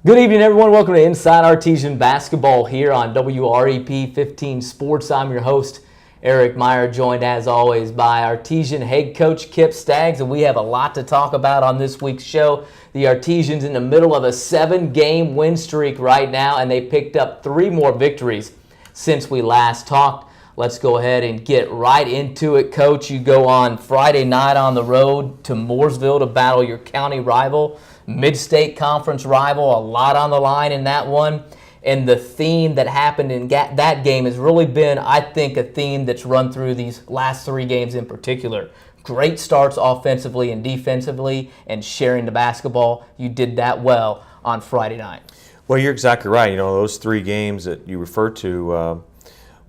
Good evening, everyone. Welcome to Inside Artesian Basketball here on WREP 15 Sports. I'm your host, Eric Meyer, joined as always by Artesian head coach Kip Staggs, and we have a lot to talk about on this week's show. The Artesians in the middle of a 7-game win streak right now, and they picked up 3 more victories since we last talked. Let's go ahead and get right into it, Coach. You go on Friday night on the road to Martinsville to battle your county rival, Mid-State Conference rival, a lot on the line in that one. And the theme that happened in that game has really been, I think, a theme that's run through these last 3 games in particular. Great starts offensively and defensively and sharing the basketball. You did that well on Friday night. Well, you're exactly right. You know, those 3 games that you referred to,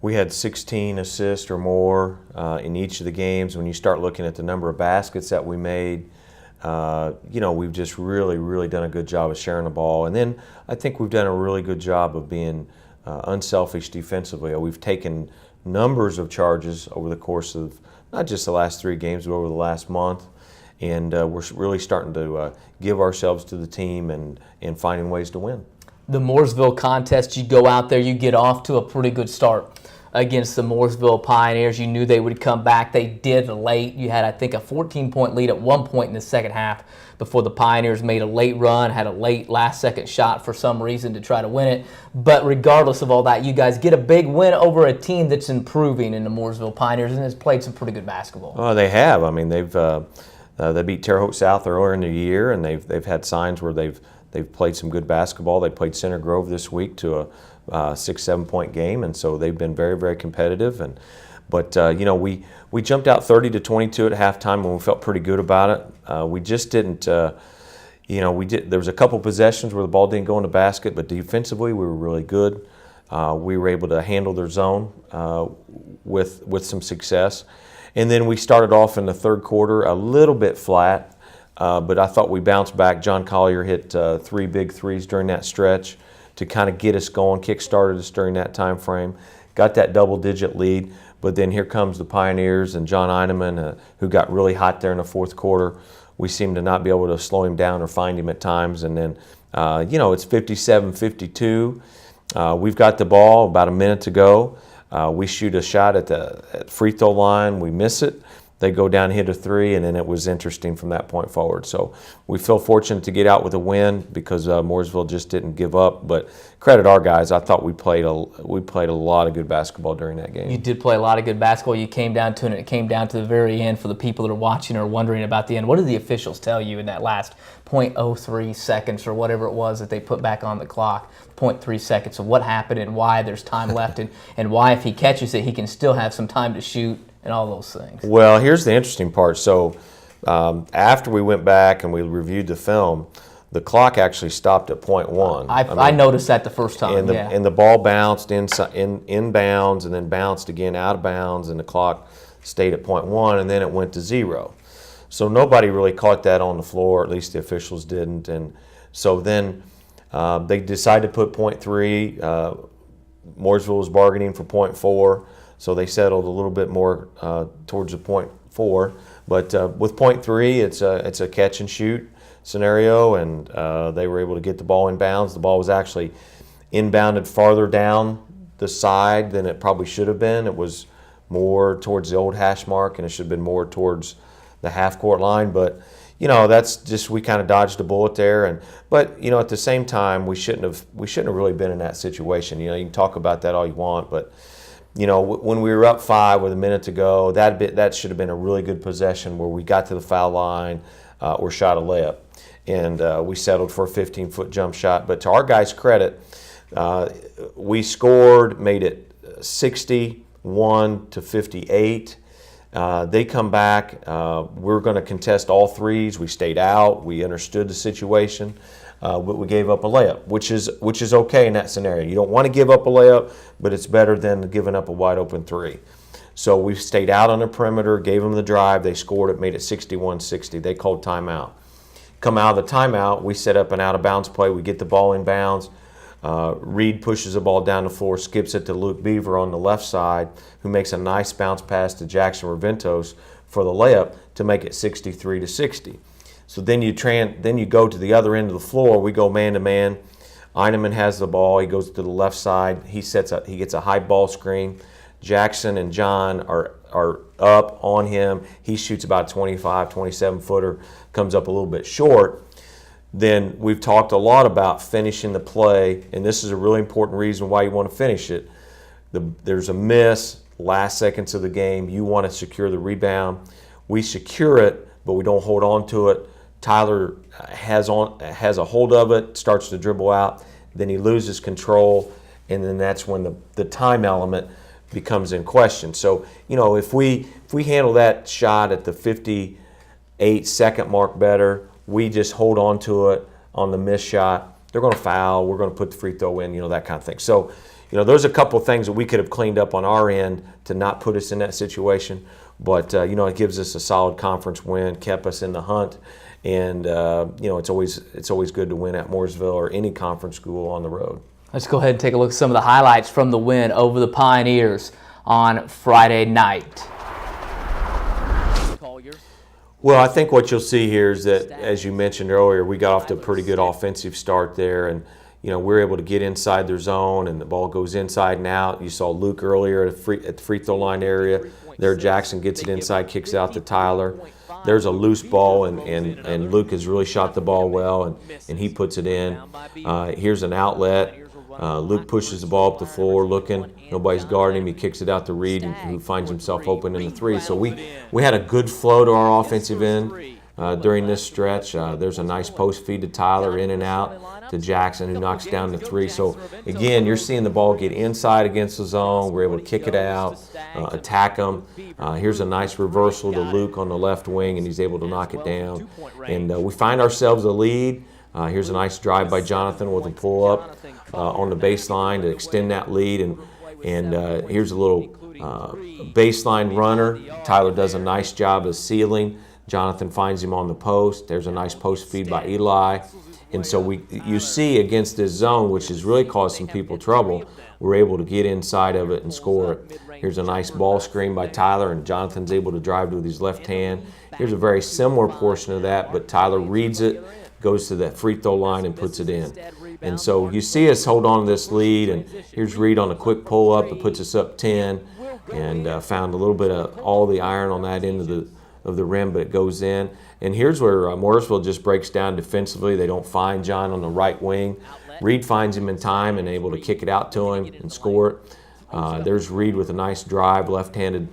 we had 16 assists or more in each of the games. When you start looking at the number of baskets that we made, we've just really done a good job of sharing the ball. And then I think we've done a really good job of being unselfish defensively. We've taken numbers of charges over the course of not just the last 3 games, but over the last month. And we're really starting to give ourselves to the team and finding ways to win. The Mooresville contest, you go out there, you get off to a pretty good start against the Mooresville Pioneers. You knew they would come back. They did late. You had, I think, a 14-point lead at one point in the second half before the Pioneers made a late run, had a late last-second shot for some reason to try to win it. But regardless of all that, you guys get a big win over a team that's improving in the Mooresville Pioneers and has played some pretty good basketball. Oh, they have. I mean, they beat Terre Haute South earlier in the year, and they've had signs where they've played some good basketball. They played Center Grove this week to a 6-7 point game, and so they've been very competitive. But we jumped out 30-22 at halftime, and we felt pretty good about it. We just didn't. There was a couple possessions where the ball didn't go in the basket, but defensively we were really good. We were able to handle their zone with some success, and then we started off in the third quarter a little bit flat. But I thought we bounced back. John Collier hit 3 big threes during that stretch to kind of get us going, kick-started us during that time frame. Got that double-digit lead, but then here comes the Pioneers and John Eineman, who got really hot there in the fourth quarter. We seemed to not be able to slow him down or find him at times, and then, it's 57-52. We've got the ball, about a minute to go. We shoot a shot at the free throw line. We miss it. They go down, hit a 3, and then it was interesting from that point forward. So we feel fortunate to get out with a win because Mooresville just didn't give up. But credit our guys. I thought we played a lot of good basketball during that game. You did play a lot of good basketball. You came down to it, and it came down to the very end. For the people that are watching or wondering about the end, what did the officials tell you in that last 0.03 seconds or whatever it was that they put back on the clock? 0.3 seconds of what happened and why there's time left and why if he catches it, he can still have some time to shoot and all those things. Well, here's the interesting part. So after we went back and we reviewed the film, the clock actually stopped at 0.1. I noticed that the first time. And the ball bounced in bounds and then bounced again out of bounds, and the clock stayed at 0.1, and then it went to 0. So nobody really caught that on the floor, at least the officials didn't. And so then they decided to put 0.3. Mooresville was bargaining for 0.4. So they settled a little bit more towards the 0.4, but with 0.3, it's a catch and shoot scenario, and they were able to get the ball in bounds. The ball was actually inbounded farther down the side than it probably should have been. It was more towards the old hash mark, and it should have been more towards the half-court line. But that's just, we kind of dodged a bullet there. But at the same time, we shouldn't have really been in that situation. You can talk about that all you want, but when we were up 5 with a minute to go, that should have been a really good possession where we got to the foul line or shot a layup. And we settled for a 15-foot jump shot. But to our guys' credit, we scored, made it 61-58. They come back. We're going to contest all threes. We stayed out. We understood the situation. But we gave up a layup, which is okay in that scenario. You don't want to give up a layup, but it's better than giving up a wide open 3. So we stayed out on the perimeter, gave them the drive. They scored it, made it 61-60. They called timeout. Come out of the timeout, we set up an out of bounds play. We get the ball in bounds. Reed pushes the ball down the floor, skips it to Luke Beaver on the left side, who makes a nice bounce pass to Jackson Raventos for the layup to make it 63-60. So then you go to the other end of the floor. We go man to man. Eineman has the ball. He goes to the left side. He gets a high ball screen. Jackson and John are up on him. He shoots about 25, 27-footer, comes up a little bit short. Then we've talked a lot about finishing the play, and this is a really important reason why you want to finish it. There's a miss, last seconds of the game. You want to secure the rebound. We secure it, but we don't hold on to it. Tyler has a hold of it, starts to dribble out, then he loses control, and then that's when the time element becomes in question. So, if we handle that shot at the 58-second mark better, we just hold on to it on the missed shot. They're going to foul. We're going to put the free throw in, that kind of thing. So, there's a couple of things that we could have cleaned up on our end to not put us in that situation. But, it gives us a solid conference win, kept us in the hunt. And, it's always good to win at Mooresville or any conference school on the road. Let's go ahead and take a look at some of the highlights from the win over the Pioneers on Friday night. Well, I think what you'll see here is that, as you mentioned earlier, we got off to a pretty good offensive start there, and we're able to get inside their zone, and the ball goes inside and out. You saw Luke earlier at the free throw line area. There, Jackson gets it inside, kicks out to Tyler. There's a loose ball, and Luke has really shot the ball well, and he puts it in. Here's an outlet. Luke pushes the ball up the floor, looking. Nobody's guarding him. He kicks it out to Reed, who finds himself open in the three. So we had a good flow to our offensive end during this stretch. There's a nice post feed to Tyler, in and out to Jackson, who knocks down the three. So, again, you're seeing the ball get inside against the zone. We're able to kick it out, attack them. Here's a nice reversal to Luke on the left wing, and he's able to knock it down. And we find ourselves a lead. Here's a nice drive by Jonathan with a pull-up on the baseline to extend that lead. And here's a little baseline runner. Tyler does a nice job of sealing. Jonathan finds him on the post. There's a nice post feed by Eli. And so you see against this zone, which has really caused some people trouble, we're able to get inside of it and score it. Here's a nice ball screen by Tyler, and Jonathan's able to drive with his left hand. Here's a very similar portion of that, but Tyler reads it, goes to that free throw line, and puts it in. And so you see us hold on to this lead, and here's Reed on a quick pull-up that puts us up 10, and found a little bit of all the iron on that end of the rim, but it goes in. And here's where Mooresville just breaks down defensively. They don't find John on the right wing. Reed finds him in time and able to kick it out to him and score it. There's Reed with a nice drive, left-handed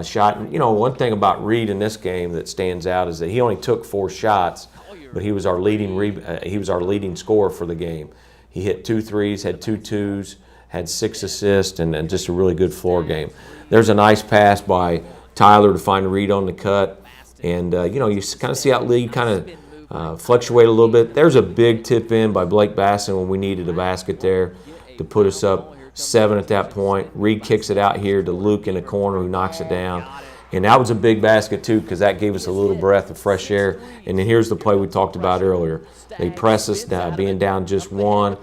shot. And, one thing about Reed in this game that stands out is that he only took 4 shots, but he was our leading scorer for the game. He hit 2 threes, had 2 twos, had 6 assists, and just a really good floor game. There's a nice pass by Tyler to find Reed on the cut. And, you kind of see that lead kind of fluctuate a little bit. There's a big tip in by Blake Basson when we needed a basket there to put us up 7 at that point. Reed kicks it out here to Luke in the corner, who knocks it down. And that was a big basket, too, because that gave us a little breath of fresh air. And then here's the play we talked about earlier. They press us, being down just 1.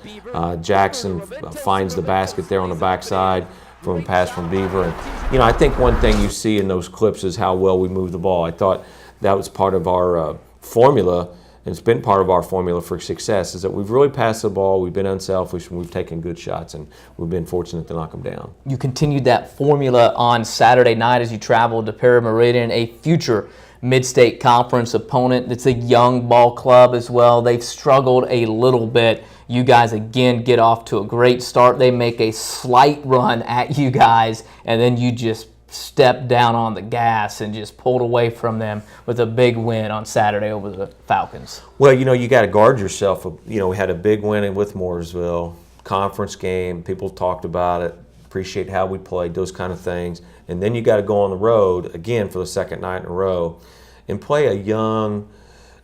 Jackson finds the basket there on the backside from a pass from Beaver. And, I think one thing you see in those clips is how well we move the ball. I thought that was part of our formula, and it's been part of our formula for success, is that we've really passed the ball, we've been unselfish, and we've taken good shots, and we've been fortunate to knock them down. You continued that formula on Saturday night as you traveled to Perry Meridian, a future Mid-State Conference opponent. It's a young ball club as well. They've struggled a little bit. You guys, again, get off to a great start. They make a slight run at you guys, and then you just stepped down on the gas and just pulled away from them with a big win on Saturday over the Falcons. Well, you got to guard yourself. We had a big win with Mooresville, conference game. People talked about it, appreciate how we played, those kind of things. And then you got to go on the road, again, for the second night in a row, and play a young,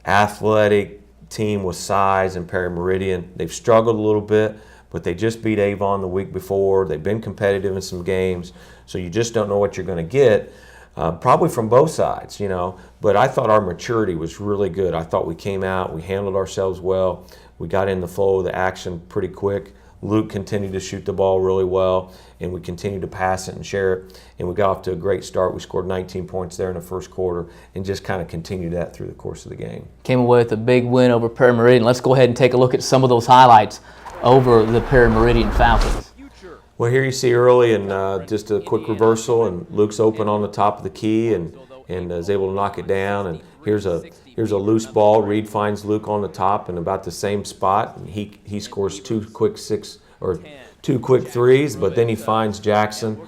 athletic team with size in Perry Meridian. They've struggled a little bit, but they just beat Avon the week before. They've been competitive in some games, so you just don't know what you're going to get, probably from both sides, But I thought our maturity was really good. I thought we came out, we handled ourselves well, we got in the flow of the action pretty quick. Luke continued to shoot the ball really well, and we continued to pass it and share it, and we got off to a great start. We scored 19 points there in the first quarter and just kind of continued that through the course of the game. Came away with a big win over Perry Meridian. Let's go ahead and take a look at some of those highlights over the Perry Meridian Falcons. Well, here you see early and just a quick reversal, and Luke's open on the top of the key and is able to knock it down. And here's a loose ball. Reed finds Luke on the top in about the same spot, and he scores two quick threes. But then he finds Jackson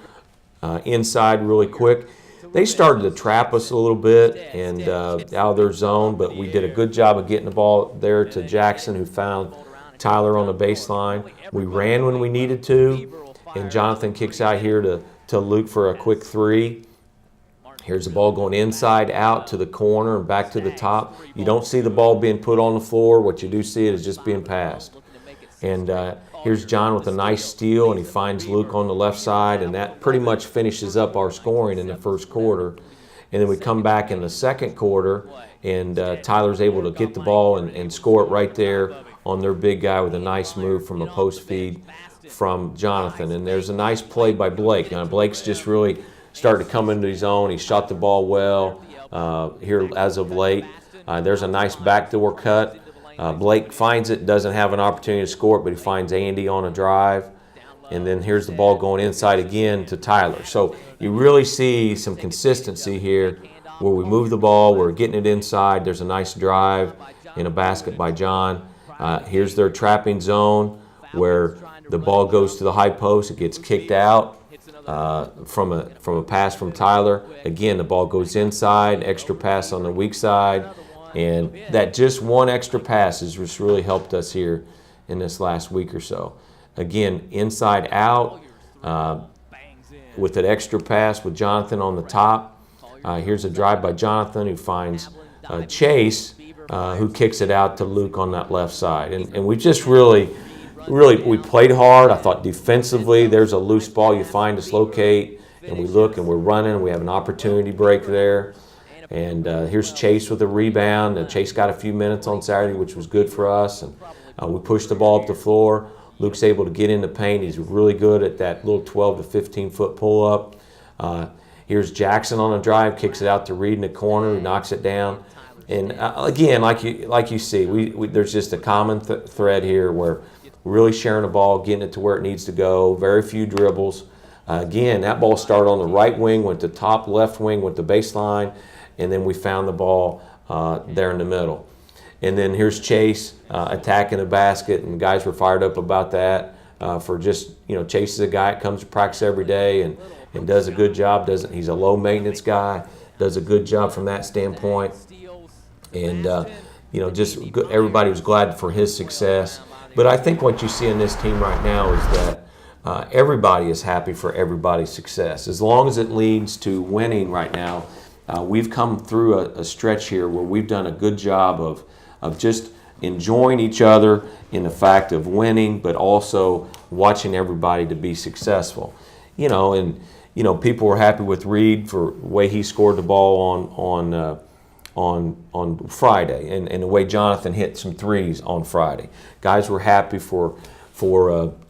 inside really quick. They started to trap us a little bit and out of their zone, but we did a good job of getting the ball there to Jackson, who found Tyler on the baseline. We ran when we needed to. And Jonathan kicks out here to Luke for a quick three. Here's the ball going inside out to the corner and back to the top. You don't see the ball being put on the floor. What you do see it is just being passed. And here's John with a nice steal, and he finds Luke on the left side, and that pretty much finishes up our scoring in the first quarter. And then we come back in the second quarter, and Tyler's able to get the ball and score it right there on their big guy with a nice move from a post feed from Jonathan. And there's a nice play by Blake. Now, Blake's just really started to come into his own. He shot the ball well here as of late. There's a nice backdoor cut. Blake finds it, doesn't have an opportunity to score it, but he finds Andy on a drive. And then here's the ball going inside again to Tyler. So you really see some consistency here where we move the ball, we're getting it inside. There's a nice drive in a basket by John. Here's their trapping zone where the ball goes to the high post. It gets kicked out from a pass from Tyler. Again, the ball goes inside, extra pass on the weak side. And that just one extra pass has just really helped us here in this last week or so. Again, inside out with an extra pass with Jonathan on the top. Here's a drive by Jonathan who finds Chase, who kicks it out to Luke on that left side. And we just really, we played hard. I thought defensively, there's a loose ball you find, dislocate, and we look and we're running. We have an opportunity break there. And here's Chase with a rebound. Chase got a few minutes on Saturday, which was good for us. And we pushed the ball up the floor. Luke's able to get in the paint. He's really good at that little 12 to 15-foot pull-up. Here's Jackson on a drive, kicks it out to Reed in the corner. He knocks it down. And again, like you see, there's just a common thread here where we're really sharing the ball, getting it to where it needs to go. Very few dribbles. Again, that ball started on the right wing, went to top left wing, went to baseline, and then we found the ball there in the middle. And then here's Chase attacking the basket, and guys were fired up about that. For just, Chase is a guy that comes to practice every day and does a good job. He's a low maintenance guy, does a good job from that standpoint. And just everybody was glad for his success. But I think what you see in this team right now is that everybody is happy for everybody's success. As long as it leads to winning right now, we've come through a stretch here where we've done a good job of just enjoying each other in the fact of winning, but also watching everybody to be successful. People were happy with Reed for the way he scored the ball on Friday, and the way Jonathan hit some threes on Friday. Guys were happy for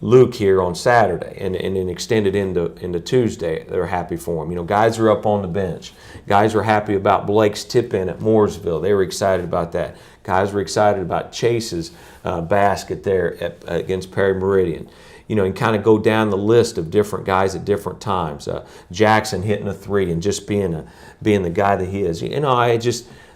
Luke here on Saturday, and then extended into Tuesday. They're happy for him. Guys are up on the bench. Guys were happy about Blake's tip-in at Mooresville. They were excited about that. Guys were excited about Chase's basket there against Perry Meridian. And kind of go down the list of different guys at different times. Jackson hitting a three and just being the guy that he is.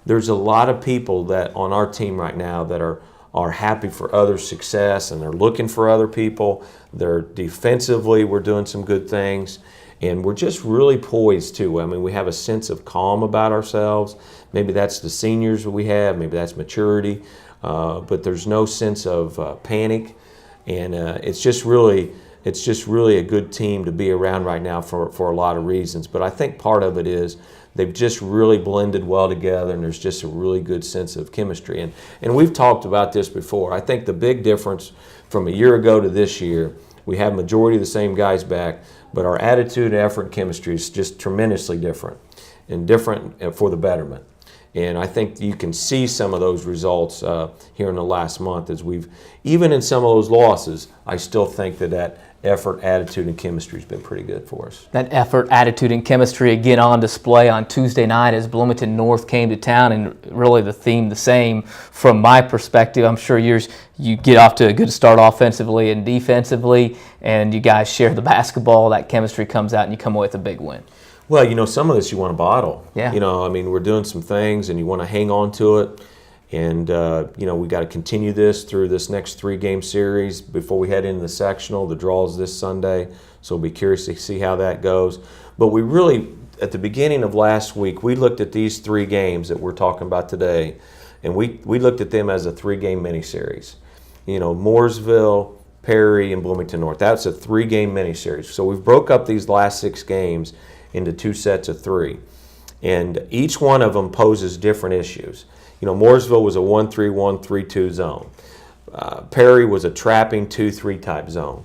There's a lot of people that on our team right now that are happy for other success, and they're looking for other people. They're defensively, we're doing some good things, and we're just really poised too. We have a sense of calm about ourselves. Maybe that's the seniors that we have, maybe that's maturity, but there's no sense of panic, and it's just really a good team to be around right now for a lot of reasons. But I think part of it is they've just really blended well together, and there's just a really good sense of chemistry. And we've talked about this before. I think the big difference from a year ago to this year, we have majority of the same guys back, but our attitude, effort, and chemistry is just tremendously different, and different for the betterment. And I think you can see some of those results here in the last month as even in some of those losses, I still think that effort, attitude, and chemistry has been pretty good for us. That effort, attitude, and chemistry again on display on Tuesday night as Bloomington North came to town, and really the theme the same from my perspective. I'm sure you get off to a good start offensively and defensively, and you guys share the basketball, that chemistry comes out, and you come away with a big win. Well, some of this you want to bottle. Yeah. We're doing some things, and you want to hang on to it. And, we got to continue this through this next 3-game series before we head into the sectional. The draw is this Sunday, so we'll be curious to see how that goes. But we really, at the beginning of last week, we looked at these 3 games that we're talking about today, and we looked at them as a 3-game mini-series. Mooresville, Perry, and Bloomington North. That's a 3-game mini-series. So we've broke up these last 6 games into 2 sets of 3. And each one of them poses different issues. Mooresville was a 1-3-1, 3-2 zone. Perry was a trapping 2-3 type zone.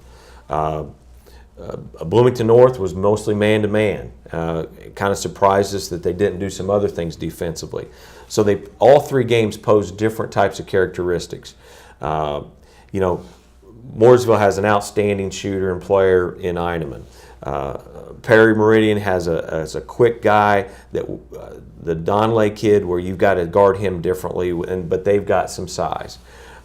Bloomington North was mostly man-to-man. It kind of surprised us that they didn't do some other things defensively. So all 3 games pose different types of characteristics. Mooresville has an outstanding shooter and player in Eineman. Perry Meridian has a quick guy that the Donley kid where you've got to guard him differently, but they've got some size.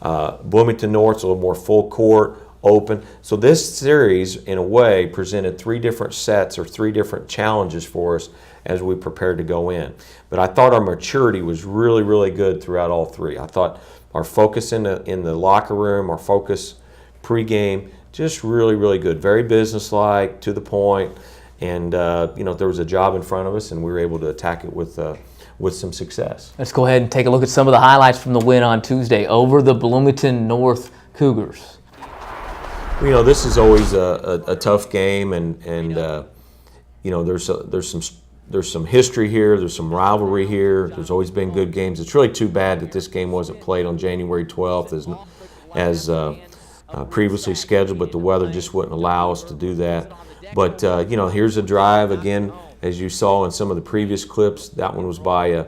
Bloomington North's a little more full court, open. So this series, in a way, presented 3 different sets or 3 different challenges for us as we prepared to go in. But I thought our maturity was really, really good throughout all 3. I thought our focus in the locker room, our focus pregame, just really, really good. Very businesslike, to the point. And, there was a job in front of us, and we were able to attack it with some success. Let's go ahead and take a look at some of the highlights from the win on Tuesday over the Bloomington North Cougars. This is always a tough game, and there's some history here. There's some rivalry here. There's always been good games. It's really too bad that this game wasn't played on January 12th as previously scheduled, but the weather just wouldn't allow us to do that. But, here's a drive, again, as you saw in some of the previous clips. That one was by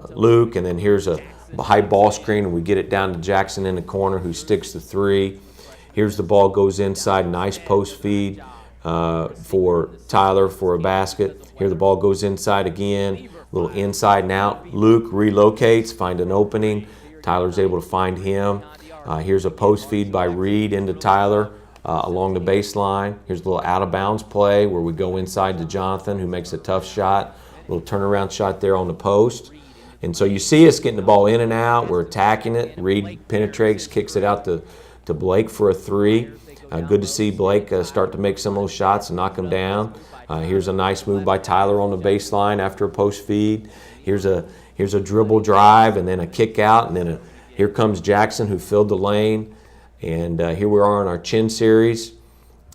Luke, and then here's a high ball screen, and we get it down to Jackson in the corner, who sticks the 3. Here's the ball goes inside, nice post feed for Tyler for a basket. Here the ball goes inside again, a little inside and out. Luke relocates, find an opening. Tyler's able to find him. Here's a post feed by Reed into Tyler along the baseline. Here's a little out-of-bounds play where we go inside to Jonathan, who makes a tough shot. A little turnaround shot there on the post. And so you see us getting the ball in and out. We're attacking it. Reed penetrates, kicks it out to Blake for a 3. Good to see Blake start to make some of those shots and knock them down. Here's a nice move by Tyler on the baseline after a post feed. Here's a dribble drive and then a kick out, and then here comes Jackson, who filled the lane. And here we are in our chin series.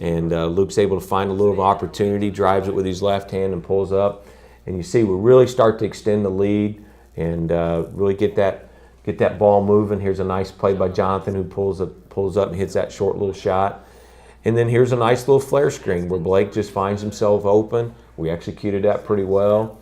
And Luke's able to find a little opportunity, drives it with his left hand and pulls up. And you see we really start to extend the lead and really get that ball moving. Here's a nice play by Jonathan, who pulls up and hits that short little shot. And then here's a nice little flare screen where Blake just finds himself open. We executed that pretty well.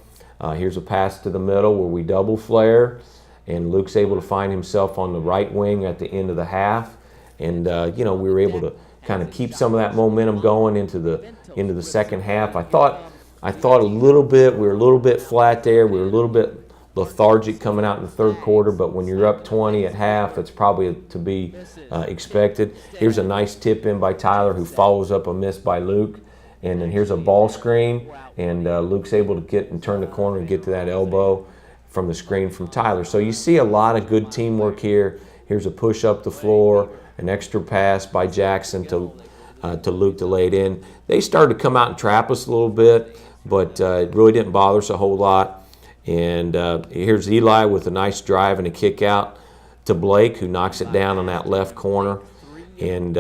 Here's a pass to the middle where we double flare. And Luke's able to find himself on the right wing at the end of the half. And, we were able to kind of keep some of that momentum going into the second half. I thought a little bit, we were a little bit flat there. We were a little bit lethargic coming out in the third quarter, but when you're up 20 at half, it's probably to be expected. Here's a nice tip in by Tyler, who follows up a miss by Luke. And then here's a ball screen, and Luke's able to get and turn the corner and get to that elbow from the screen from Tyler. So you see a lot of good teamwork here. Here's a push up the floor, an extra pass by Jackson to Luke to lay it in. They started to come out and trap us a little bit, but it really didn't bother us a whole lot. And here's Eli with a nice drive and a kick out to Blake, who knocks it down on that left corner. And,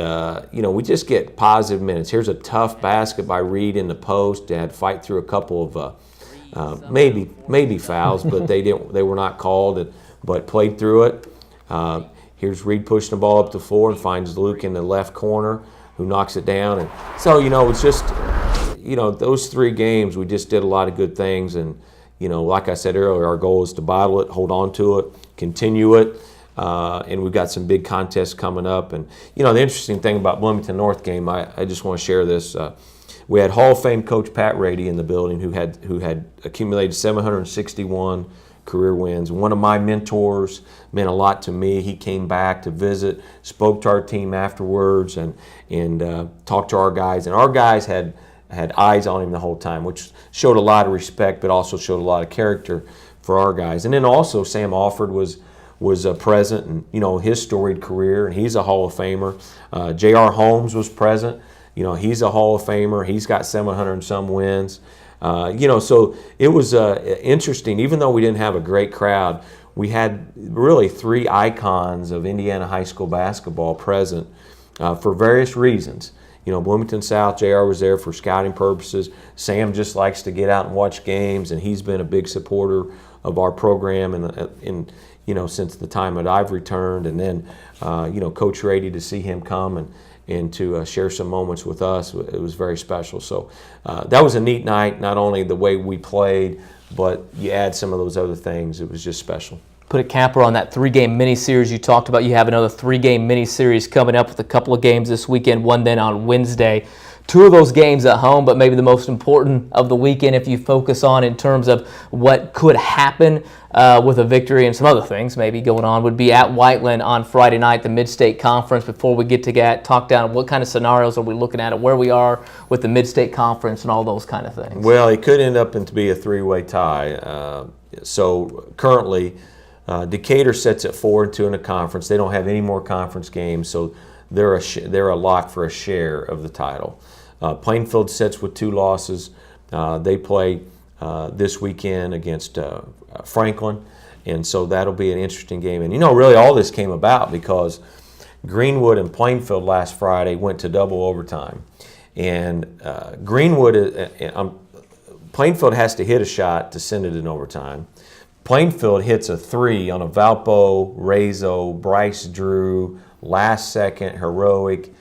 we just get positive minutes. Here's a tough basket by Reed in the post. They had to fight through a couple of maybe fouls, but they were not called, but played through it. Here's Reed pushing the ball up the floor and finds Luke in the left corner, who knocks it down. And so, it's just, those 3 games, we just did a lot of good things. And, like I said earlier, our goal is to bottle it, hold on to it, continue it. And we've got some big contests coming up. And, the interesting thing about Bloomington North game, I just want to share this. We had Hall of Fame coach Pat Rady in the building who had accumulated 761 career wins. One of my mentors, meant a lot to me. He came back to visit, spoke to our team afterwards, and talked to our guys. And our guys had eyes on him the whole time, which showed a lot of respect, but also showed a lot of character for our guys. And then also Sam Alford was present, and his storied career, and he's a Hall of Famer. J.R. Holmes was present. He's a Hall of Famer. He's got 700 and some wins. So it was interesting. Even though we didn't have a great crowd, we had really 3 icons of Indiana high school basketball present for various reasons. Bloomington South, JR was there for scouting purposes. Sam just likes to get out and watch games, and he's been a big supporter of our program since the time that I've returned. And then, Coach Rady, to see him come and to share some moments with us, it was very special. So that was a neat night, not only the way we played, but you add some of those other things. It was just special. Put a capper on that 3-game mini-series you talked about. You have another 3-game mini-series coming up with a couple of games this weekend, one then on Wednesday. 2 of those games at home, but maybe the most important of the weekend, if you focus on in terms of what could happen with a victory and some other things maybe going on, would be at Whiteland on Friday night, the Mid-State Conference. Before we get to talk down what kind of scenarios are we looking at and where we are with the Mid-State Conference and all those kind of things. Well, it could end up to be a 3-way tie. So currently, Decatur sits at 4-2 in the conference. They don't have any more conference games, so they're a lock for a share of the title. Plainfield sits with 2 losses. They play this weekend against Franklin, and so that'll be an interesting game. And really all this came about because Greenwood and Plainfield last Friday went to double overtime, and Plainfield has to hit a shot to send it in overtime. Plainfield hits a 3 on a Valpo, Rezo, Bryce Drew, last second, heroic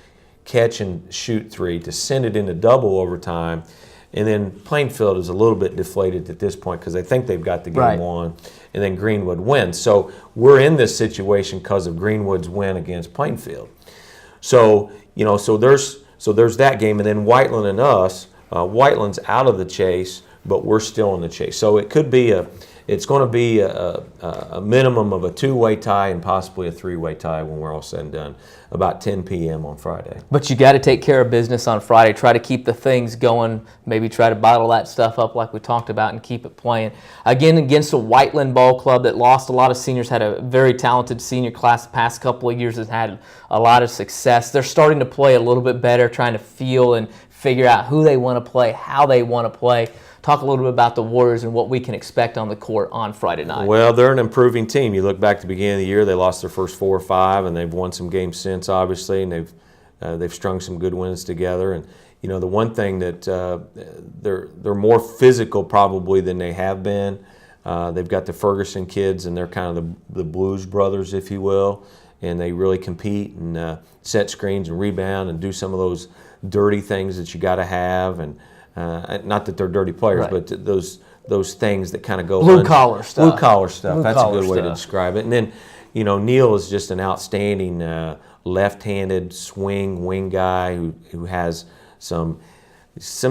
catch and shoot 3 to send it into double overtime. And then Plainfield is a little bit deflated at this point because they think they've got the game won, and then Greenwood wins. So we're in this situation because of Greenwood's win against Plainfield. So, so there's that game, and then Whiteland and us, Whiteland's out of the chase, but we're still in the chase. So it could be it's going to be a minimum of a 2-way tie and possibly a 3-way tie when we're all said and done, about 10 p.m. on Friday. But you got to take care of business on Friday. Try to keep the things going. Maybe try to bottle that stuff up like we talked about and keep it playing. Again, against a Whiteland ball club that lost a lot of seniors, had a very talented senior class the past couple of years, has had a lot of success. They're starting to play a little bit better, trying to feel and figure out who they want to play, how they want to play. Talk a little bit about the Warriors and what we can expect on the court on Friday night. Well, they're an improving team. You look back to the beginning of the year, they lost their first 4 or 5, and they've won some games since, obviously, and they've strung some good wins together. And the one thing that they're more physical probably than they have been. They've got the Ferguson kids, and they're kind of the Blues brothers, if you will, and they really compete and set screens and rebound and do some of those dirty things that you got to have. And not that they're dirty players, but those things that kind of go blue collar stuff. Blue collar stuff. That's a good way to describe it. And then, Neil is just an outstanding left-handed swing wing guy who has some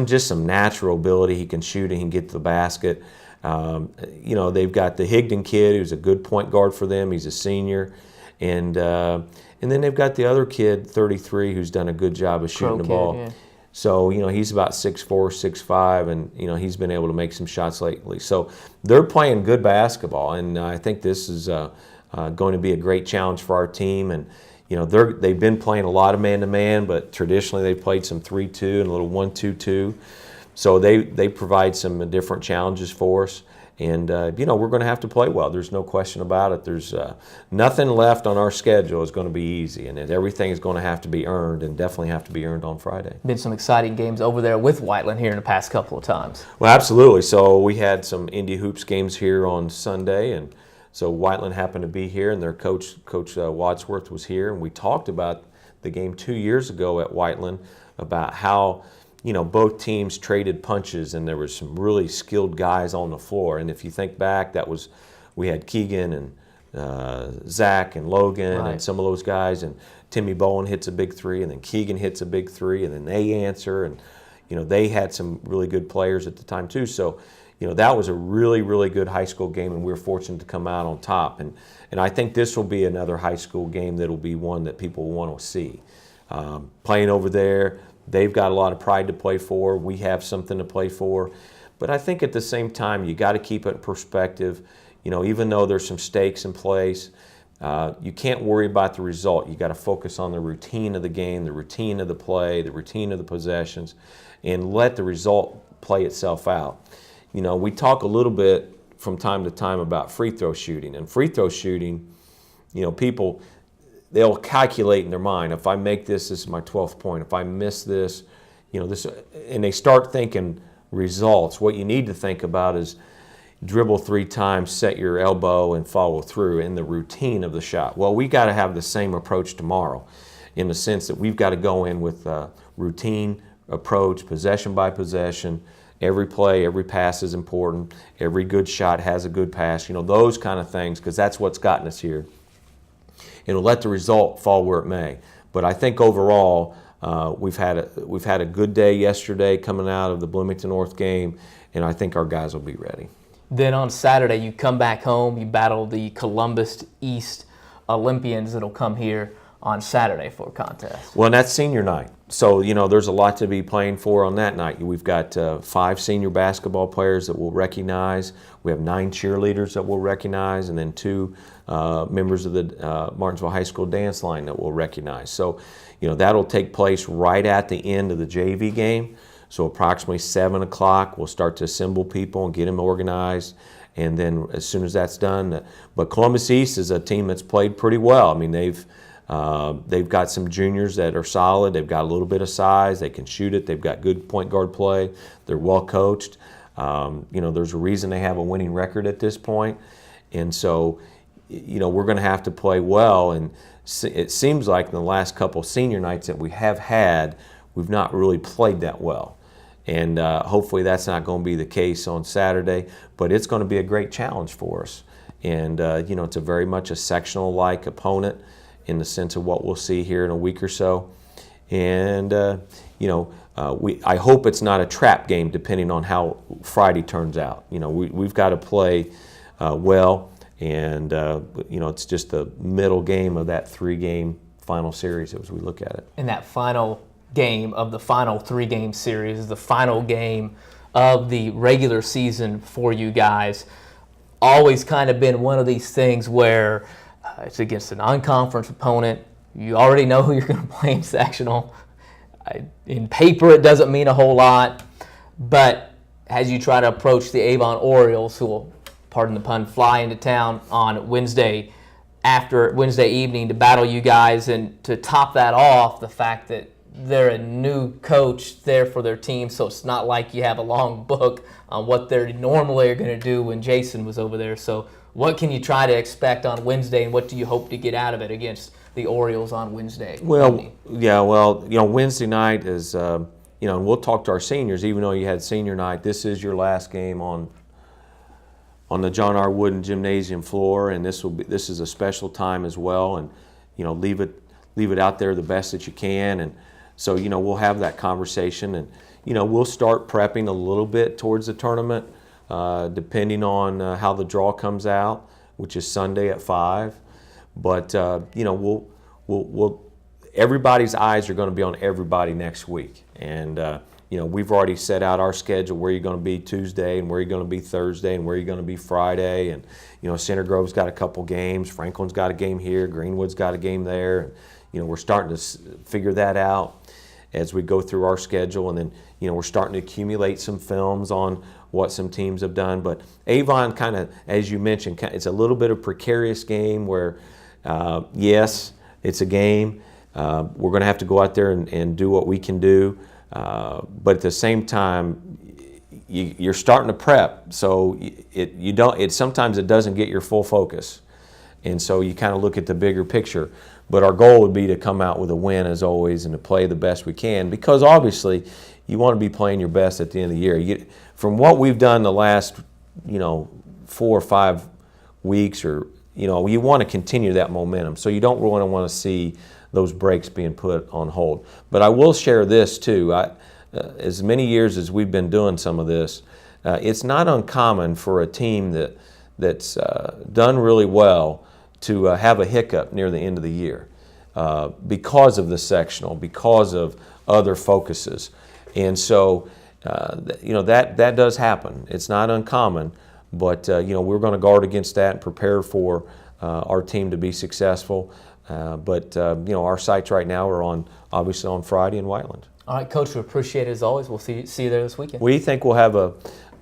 natural ability. He can shoot and he can get to the basket. They've got the Higdon kid who's a good point guard for them. He's a senior, and then they've got the other kid, 33, who's done a good job of shooting the ball. Yeah. So, he's about 6'4", 6'5", and, he's been able to make some shots lately. So they're playing good basketball, and I think this is going to be a great challenge for our team. And, they've been playing a lot of man-to-man, but traditionally they've played some 3-2 and a little 1-2-2. So they provide some different challenges for us. And, we're going to have to play well. There's no question about it. There's nothing left on our schedule is going to be easy, and everything is going to have to be earned, and definitely have to be earned on Friday. Been some exciting games over there with Whiteland here in the past couple of times. Well, absolutely. So we had some Indy Hoops games here on Sunday, and so Whiteland happened to be here, and their coach Wadsworth was here, and we talked about the game 2 years ago at Whiteland about how both teams traded punches, and there was some really skilled guys on the floor. And if you think back, we had Keegan and Zach and Logan Right. and some of those guys, and Timmy Bowen hits a big three, and then Keegan hits a big three, and then they answer, and they had some really good players at the time too. So that was a really, really good high school game, and we were fortunate to come out on top. And I think this will be another high school game that will be one that people want to see. Playing over there, they've got a lot of pride to play for. We have something to play for. But I think at the same time, you got to keep it in perspective. Even though there's some stakes in place, you can't worry about the result. You got to focus on the routine of the game, the routine of the play, the routine of the possessions, and let the result play itself out. We talk a little bit from time to time about free throw shooting. And free throw shooting, people, they'll calculate in their mind, if I make this is my 12th point. If I miss this, this, and they start thinking results. What you need to think about is dribble 3 times, set your elbow, and follow through in the routine of the shot. Well, we got to have the same approach tomorrow, in the sense that we've got to go in with routine approach, possession by possession. Every play, every pass is important. Every good shot has a good pass. Those kind of things, because that's what's gotten us here. And let the result fall where it may. But I think overall, we've had a good day yesterday coming out of the Bloomington North game, and I think our guys will be ready. Then on Saturday, you come back home, you battle the Columbus East Olympians that'll come here on Saturday for a contest. Well, and that's senior night. So, there's a lot to be playing for on that night. We've got 5 senior basketball players that we'll recognize. We have 9 cheerleaders that we'll recognize, and then 2 members of the Martinsville High School dance line that we'll recognize. So, that'll take place right at the end of the JV game. So approximately 7 o'clock, we'll start to assemble people and get them organized. And then as soon as that's done, but Columbus East is a team that's played pretty well. I mean, they've got some juniors that are solid. They've got a little bit of size. They can shoot it. They've got good point guard play. They're well coached. There's a reason they have a winning record at this point. And so, we're going to have to play well. And it seems like in the last couple senior nights that we have had, we've not really played that well. And hopefully that's not going to be the case on Saturday, but it's going to be a great challenge for us. And, it's a very much a sectional-like opponent in the sense of what we'll see here in a week or so. And, I hope it's not a trap game depending on how Friday turns out. We've got to play well, and, it's just the middle game of that 3-game final series as we look at it. And that final game of the final 3-game series is the final game of the regular season for you guys. Always kind of been one of these things where it's against a non-conference opponent. You already know who you're going to play in sectional. In paper, it doesn't mean a whole lot, but as you try to approach the Avon Orioles, who will, pardon the pun, fly into town on Wednesday evening to battle you guys, and to top that off, the fact that they're a new coach there for their team, so it's not like you have a long book on what they normally are going to do when Jason was over there. So what can you try to expect on Wednesday, and what do you hope to get out of it against the Orioles on Wednesday? Wednesday night is, and we'll talk to our seniors, even though you had senior night, this is your last game on the John R. Wooden gymnasium floor, and this is a special time as well, and, leave it out there the best that you can. And so, we'll have that conversation, and, we'll start prepping a little bit towards the tournament, depending on how the draw comes out, which is Sunday at 5. But, everybody's eyes are going to be on everybody next week. And, we've already set out our schedule, where you're going to be Tuesday and where you're going to be Thursday and where you're going to be Friday. And, Center Grove's got a couple games. Franklin's got a game here. Greenwood's got a game there. And, we're starting to figure that out as we go through our schedule. And then, we're starting to accumulate some films on what some teams have done. But Avon kind of, as you mentioned, it's a little bit of a precarious game where, yes, it's a game. We're going to have to go out there and do what we can do. But at the same time, you're starting to prep, so sometimes it doesn't get your full focus, and so you kind of look at the bigger picture. But our goal would be to come out with a win as always, and to play the best we can, because obviously, you want to be playing your best at the end of the year. From what we've done the last, 4 or 5 weeks, or you want to continue that momentum. So you don't really want to see those breaks being put on hold. But I will share this too. As many years as we've been doing some of this, it's not uncommon for a team that's done really well to have a hiccup near the end of the year because of the sectional, because of other focuses. And so, that does happen. It's not uncommon, but we're going to guard against that and prepare for our team to be successful. But our sights right now are obviously on Friday in Whiteland. All right, Coach, we appreciate it as always. We'll see you there this weekend. We think we'll have a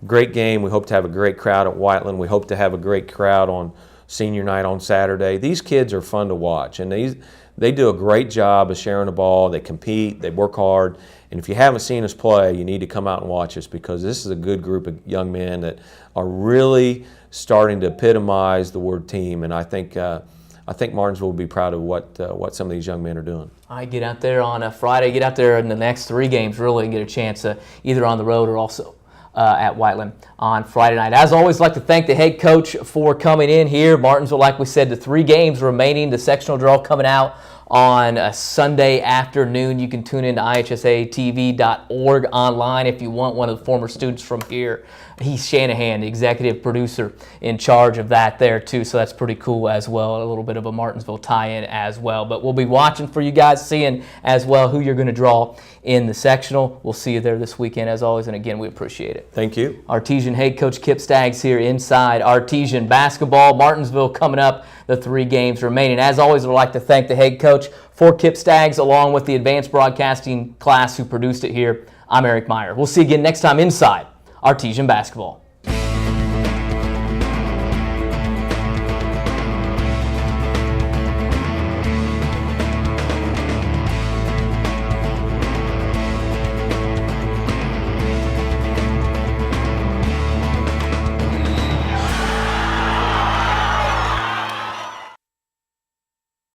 great game. We hope to have a great crowd at Whiteland. We hope to have a great crowd on senior night on Saturday. These kids are fun to watch, and they do a great job of sharing the ball. They compete, they work hard, and if you haven't seen us play, you need to come out and watch us, because this is a good group of young men that are really starting to epitomize the word team, and I think Martinsville will be proud of what some of these young men are doing. All right, get out there on a Friday. Get out there in the next 3 games, really, and get a chance either on the road or also at Whiteland on Friday night. As always, I'd like to thank the head coach for coming in here. Martinsville, like we said, the 3 games remaining. The sectional draw coming out on a Sunday afternoon. You can tune in to ihsatv.org online if you want. One of the former students from here, he's Shanahan, the executive producer in charge of that there too, so that's pretty cool as well. A little bit of a Martinsville tie-in as well. But we'll be watching for you guys, seeing as well who you're going to draw in the sectional. We'll see you there this weekend as always, and again, we appreciate it. Thank you. Artesian head coach Kip Staggs here inside Artesian basketball. Martinsville coming up, the 3 games remaining. As always, I'd like to thank the head coach for Kip Staggs, along with the advanced broadcasting class who produced it here. I'm Eric Meyer. We'll see you again next time inside Artesian basketball.